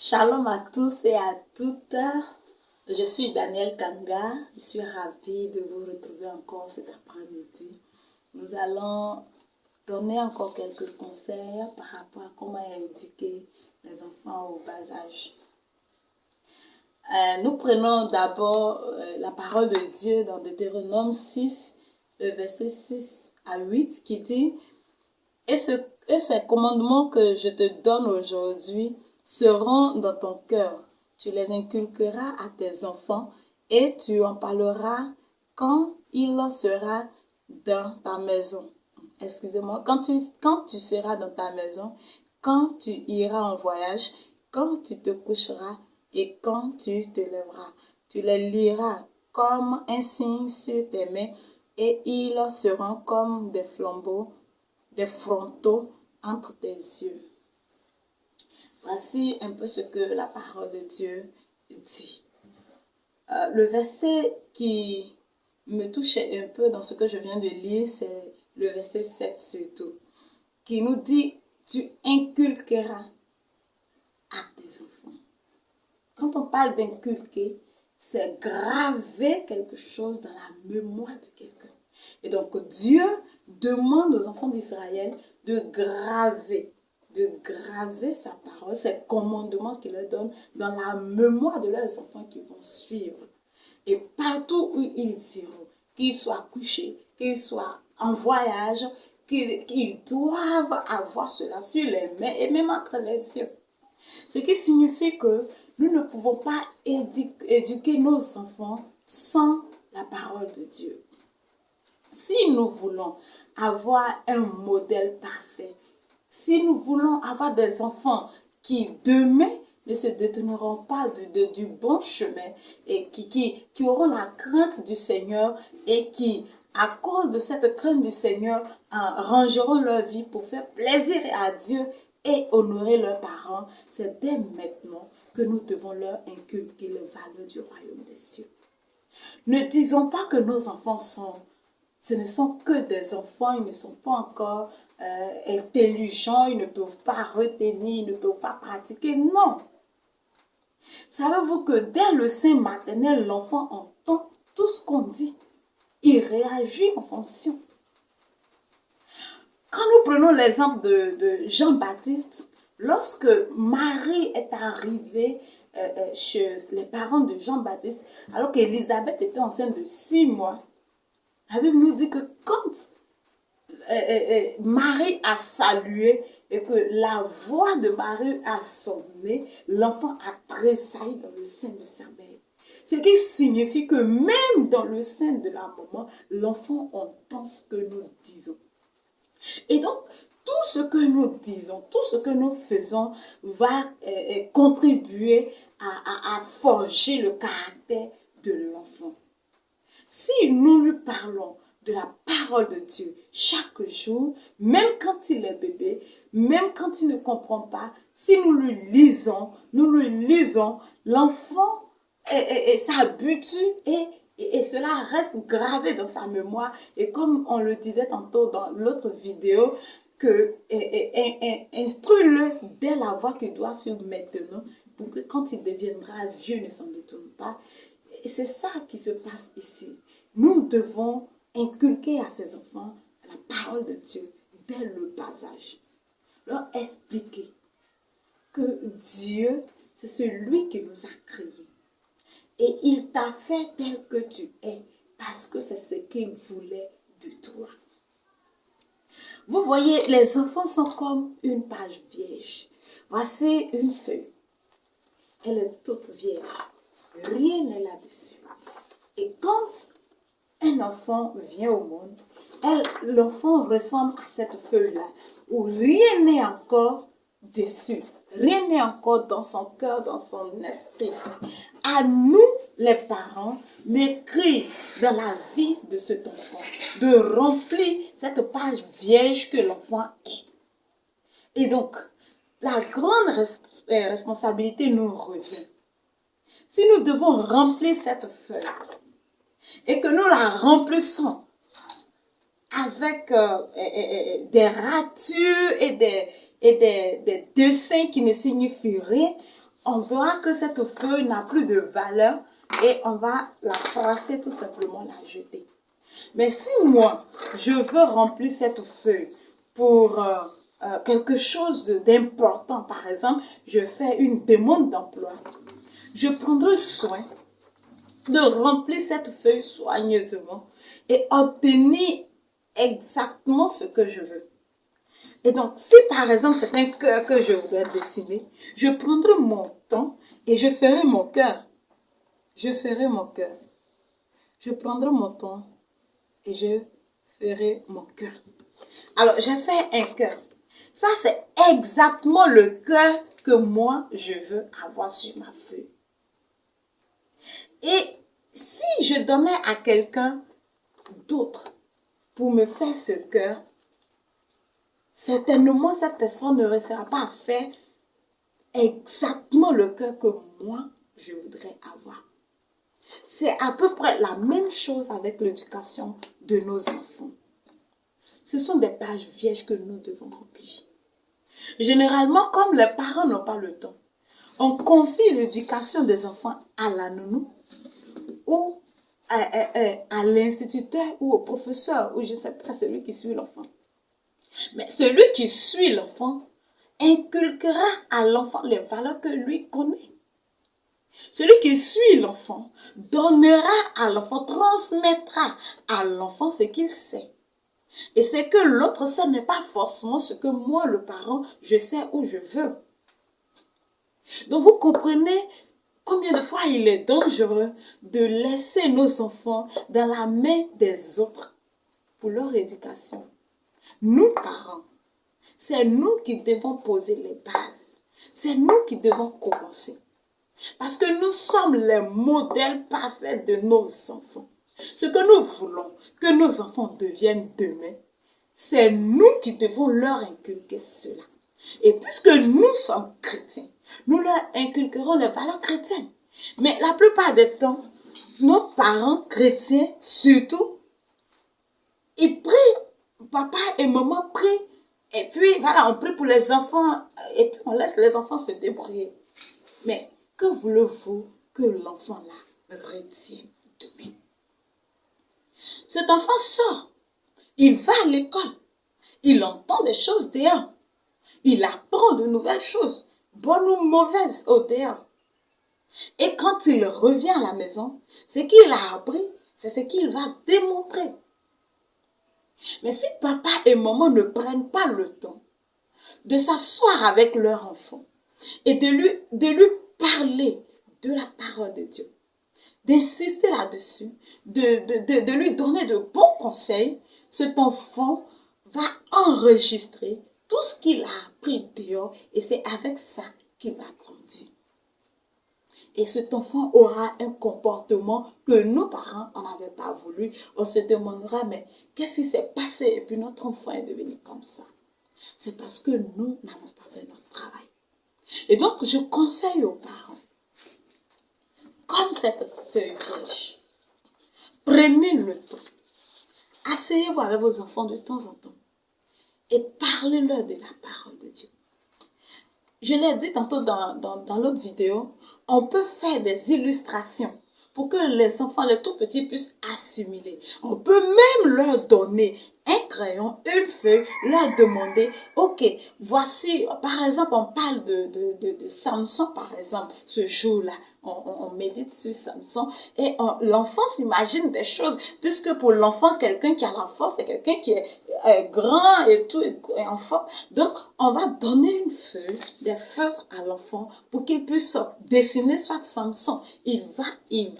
Shalom à tous et à toutes. Je suis Danielle Kanga. Je suis ravie de vous retrouver encore cet après-midi. Nous allons donner encore quelques conseils par rapport à comment éduquer les enfants au bas âge. Nous prenons d'abord la parole de Dieu dans Deutéronome 6, verset 6 à 8 qui dit « Et ces commandements que je te donne aujourd'hui seront dans ton cœur. Tu les inculqueras à tes enfants et tu en parleras quand il sera dans ta maison. » Excusez-moi, quand tu seras dans ta maison, quand tu iras en voyage, quand tu te coucheras et quand tu te lèveras. Tu les liras comme un signe sur tes mains et ils seront comme des flambeaux, des frontaux entre tes yeux. Voici un peu ce que la parole de Dieu dit. Le verset qui me touchait un peu dans ce que je viens de lire, c'est le verset 7 surtout, qui nous dit « Tu inculqueras à tes enfants ». Quand on parle d'inculquer, c'est graver quelque chose dans la mémoire de quelqu'un. Et donc Dieu demande aux enfants d'Israël de graver sa parole, ses commandements qu'il leur donne dans la mémoire de leurs enfants qui vont suivre. Et partout où ils iront, qu'ils soient couchés, qu'ils soient en voyage, qu'ils doivent avoir cela sur les mains et même entre les yeux. Ce qui signifie que nous ne pouvons pas éduquer nos enfants sans la parole de Dieu. Si nous voulons avoir un modèle parfait, si nous voulons avoir des enfants qui demain ne se détourneront pas du bon chemin et qui auront la crainte du Seigneur et qui, à cause de cette crainte du Seigneur, rangeront leur vie pour faire plaisir à Dieu et honorer leurs parents, c'est dès maintenant que nous devons leur inculquer les valeurs du royaume des cieux. Ne disons pas que nos enfants ce ne sont que des enfants, ils ne sont pas encore intelligents, ils ne peuvent pas retenir, ils ne peuvent pas pratiquer. Non. Savez-vous que dès le sein maternel, l'enfant entend tout ce qu'on dit. Il réagit en fonction. Quand nous prenons l'exemple de Jean-Baptiste, lorsque Marie est arrivée chez les parents de Jean-Baptiste, alors qu'Élisabeth était enceinte de 6 mois, la Bible nous dit que quand Marie a salué et que la voix de Marie a sonné, l'enfant a tressailli dans le sein de sa mère. Ce qui signifie que même dans le sein de la maman, l'enfant entend ce que nous disons. Et donc, tout ce que nous disons, tout ce que nous faisons va contribuer à forger le caractère de l'enfant. Si nous lui parlons de la parole de Dieu chaque jour, même quand il est bébé, même quand il ne comprend pas, si nous lui lisons, l'enfant s'habitue et cela reste gravé dans sa mémoire. Et comme on le disait tantôt dans l'autre vidéo, instruis-le dès la voie qu'il doit suivre maintenant, pour que quand il deviendra vieux, ne s'en détourne pas. Et c'est ça qui se passe ici. Nous devons inculquer à ces enfants la parole de Dieu dès le bas âge. Leur expliquer que Dieu, c'est celui qui nous a créés. Et il t'a fait tel que tu es parce que c'est ce qu'il voulait de toi. Vous voyez, les enfants sont comme une page vierge. Voici une feuille. Elle est toute vierge. Rien n'est là-dessus. Et quand un enfant vient au monde, l'enfant ressemble à cette feuille-là, où rien n'est encore dessus. Rien n'est encore dans son cœur, dans son esprit. À nous, les parents, d'écrire dans la vie de cet enfant, de remplir cette page vierge que l'enfant est. Et donc, la grande responsabilité nous revient. Si nous devons remplir cette feuille et que nous la remplissons avec des ratures et des dessins qui ne signifient rien, on verra que cette feuille n'a plus de valeur et on va la froisser, tout simplement la jeter. Mais si moi, je veux remplir cette feuille pour quelque chose d'important, par exemple, je fais une demande d'emploi, je prendrai soin de remplir cette feuille soigneusement et obtenir exactement ce que je veux. Et donc, si par exemple c'est un cœur que je voudrais dessiner, je prendrai mon temps et je ferai mon cœur. Je ferai mon cœur. Je prendrai mon temps et je ferai mon cœur. Alors, j'ai fait un cœur. Ça, c'est exactement le cœur que moi, je veux avoir sur ma feuille. Et si je donnais à quelqu'un d'autre pour me faire ce cœur, certainement cette personne ne réussira pas à faire exactement le cœur que moi, je voudrais avoir. C'est à peu près la même chose avec l'éducation de nos enfants. Ce sont des pages vierges que nous devons remplir. Généralement, comme les parents n'ont pas le temps, on confie l'éducation des enfants à la nounou ou à l'instituteur ou au professeur ou je ne sais pas, celui qui suit l'enfant. Mais celui qui suit l'enfant inculquera à l'enfant les valeurs que lui connaît. Celui qui suit l'enfant donnera à l'enfant, transmettra à l'enfant ce qu'il sait. Et ce que l'autre sait n'est pas forcément ce que moi, le parent, je sais ou je veux. Donc vous comprenez combien de fois il est dangereux de laisser nos enfants dans la main des autres pour leur éducation. Nous, parents, c'est nous qui devons poser les bases. C'est nous qui devons commencer. Parce que nous sommes les modèles parfaits de nos enfants. Ce que nous voulons que nos enfants deviennent demain, c'est nous qui devons leur inculquer cela. Et puisque nous sommes chrétiens, nous leur inculquerons les valeurs chrétiennes. Mais la plupart des temps, nos parents chrétiens, surtout, ils prient, papa et maman prient, et puis voilà, on prie pour les enfants, et puis on laisse les enfants se débrouiller. Mais que voulez-vous que l'enfant-là retienne demain? Cet enfant sort, il va à l'école, il entend des choses dehors, il apprend de nouvelles choses, bonnes ou mauvaises au dehors. Et quand il revient à la maison, ce qu'il a appris, c'est ce qu'il va démontrer. Mais si papa et maman ne prennent pas le temps de s'asseoir avec leur enfant et de lui parler de la parole de Dieu, d'insister là-dessus, de lui donner de bons conseils, cet enfant va enregistrer tout ce qu'il a appris dehors et c'est avec ça qu'il va grandir. Et cet enfant aura un comportement que nos parents n'avaient pas voulu. On se demandera, mais qu'est-ce qui s'est passé? Et puis notre enfant est devenu comme ça. C'est parce que nous n'avons pas fait notre travail. Et donc, je conseille aux parents, comme cette feuille vierge, prenez le temps. Asseyez-vous avec vos enfants de temps en temps et parlez-leur de la parole de Dieu. Je l'ai dit tantôt dans l'autre vidéo, on peut faire des illustrations pour que les enfants, les tout petits, puissent assimiler. On peut même leur donner un crayon, une feuille, leur demander, ok, voici, par exemple, on parle de Samson, par exemple, ce jour-là, on médite sur Samson et l'enfant s'imagine des choses, puisque pour l'enfant, quelqu'un qui a la force, c'est quelqu'un qui est grand et tout, et en forme. Donc, on va donner une feuille, des feutres à l'enfant pour qu'il puisse dessiner soit Samson. Il va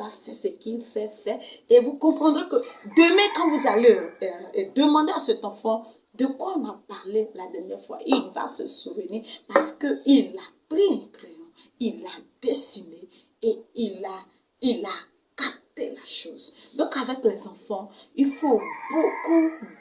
faire ce qu'il sait faire et vous comprendrez que demain, quand vous allez demander à cet enfant de quoi on a parlé la dernière fois, il va se souvenir parce qu'il a pris un crayon, il a dessiné et il a capté la chose. Donc avec les enfants, il faut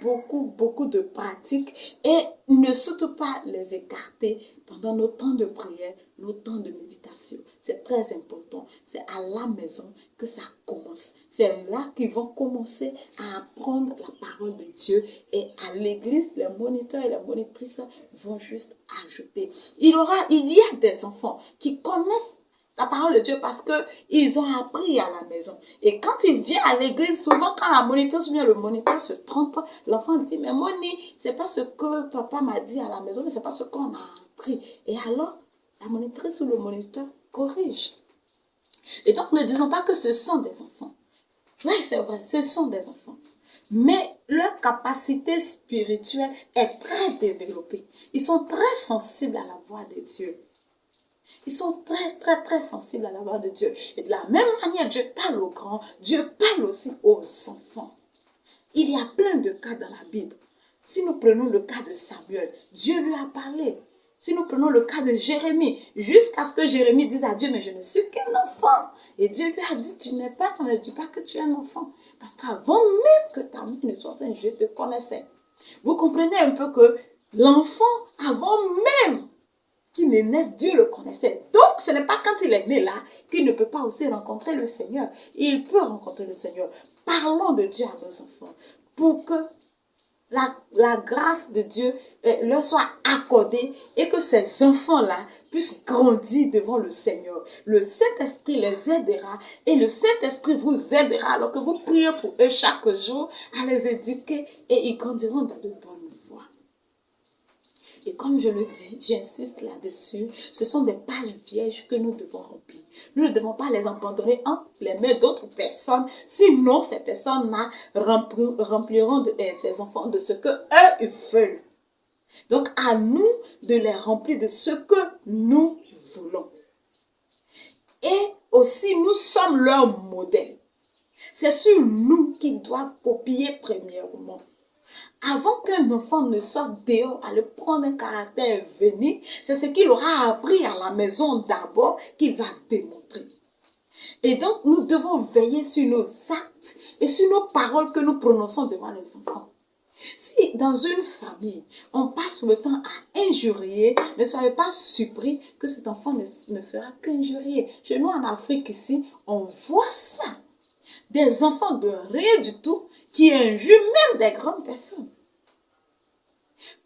beaucoup de pratique et ne surtout pas les écarter pendant nos temps de prière, nos temps de méditation. C'est très important. C'est à la maison que ça commence. C'est là qu'ils vont commencer à apprendre la parole de Dieu et à l'église, les moniteurs et les monitrices vont juste ajouter. Il y a des enfants qui connaissent la parole de Dieu parce qu'ils ont appris à la maison. Et quand il vient à l'église, souvent quand la monitrice vient, le moniteur se trompe, l'enfant dit, mais Moni, c'est pas ce que papa m'a dit à la maison, mais c'est pas ce qu'on a appris. Et alors, la monitrice ou le moniteur corrige. Et donc, ne disons pas que ce sont des enfants. Oui, c'est vrai, ce sont des enfants. Mais leur capacité spirituelle est très développée. Ils sont très sensibles à la voix de Dieu. Ils sont très sensibles à la voix de Dieu. Et de la même manière, Dieu parle aux grands, Dieu parle aussi aux enfants. Il y a plein de cas dans la Bible. Si nous prenons le cas de Samuel, Dieu lui a parlé. Si nous prenons le cas de Jérémie, jusqu'à ce que Jérémie dise à Dieu, mais je ne suis qu'un enfant. Et Dieu lui a dit, tu n'es pas, on ne dit pas que tu es un enfant. Parce qu'avant même que ta mère ne soit sainte, je te connaissais. Vous comprenez un peu que l'enfant, avant même qu'il ne naisse, Dieu le connaissait. Donc, ce n'est pas quand il est né là qu'il ne peut pas aussi rencontrer le Seigneur. Il peut rencontrer le Seigneur. Parlons de Dieu à nos enfants pour que la grâce de Dieu leur soit accordée et que ces enfants-là puissent grandir devant le Seigneur. Le Saint-Esprit les aidera et le Saint-Esprit vous aidera alors que vous priez pour eux chaque jour à les éduquer et ils grandiront dans de bonnes voies. Et comme je le dis, j'insiste là-dessus, ce sont des pages vierges que nous devons remplir. Nous ne devons pas les abandonner entre les mains d'autres personnes, sinon ces personnes-là rempliront ces enfants de ce qu'eux veulent. Donc à nous de les remplir de ce que nous voulons. Et aussi, nous sommes leur modèle. C'est sur nous qu'ils doivent copier premièrement. Avant qu'un enfant ne sorte dehors à le prendre un caractère venu, c'est ce qu'il aura appris à la maison d'abord qu'il va démontrer. Et donc, nous devons veiller sur nos actes et sur nos paroles que nous prononçons devant les enfants. Si dans une famille, on passe le temps à injurier, ne soyez pas surpris que cet enfant ne fera qu'injurier. Chez nous en Afrique ici, on voit ça. Des enfants de rien du tout qui injurent même des grandes personnes.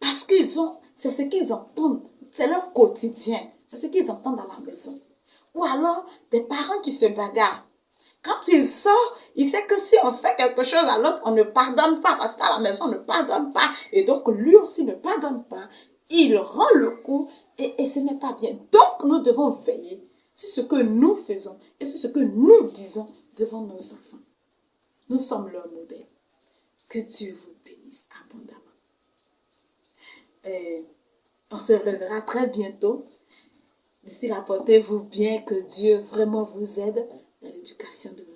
Parce qu'ils ont, c'est ce qu'ils entendent, c'est leur quotidien, c'est ce qu'ils entendent à la maison. Ou alors, des parents qui se bagarrent. Quand il sort, il sait que si on fait quelque chose à l'autre, on ne pardonne pas, parce qu'à la maison, on ne pardonne pas. Et donc, lui aussi ne pardonne pas. Il rend le coup et ce n'est pas bien. Donc, nous devons veiller sur ce que nous faisons et sur ce que nous disons devant nos enfants. Nous sommes leur modèle. Que Dieu vous bénisse abondamment. Et on se reverra très bientôt. D'ici là, portez-vous bien, que Dieu vraiment vous aide dans l'éducation de vos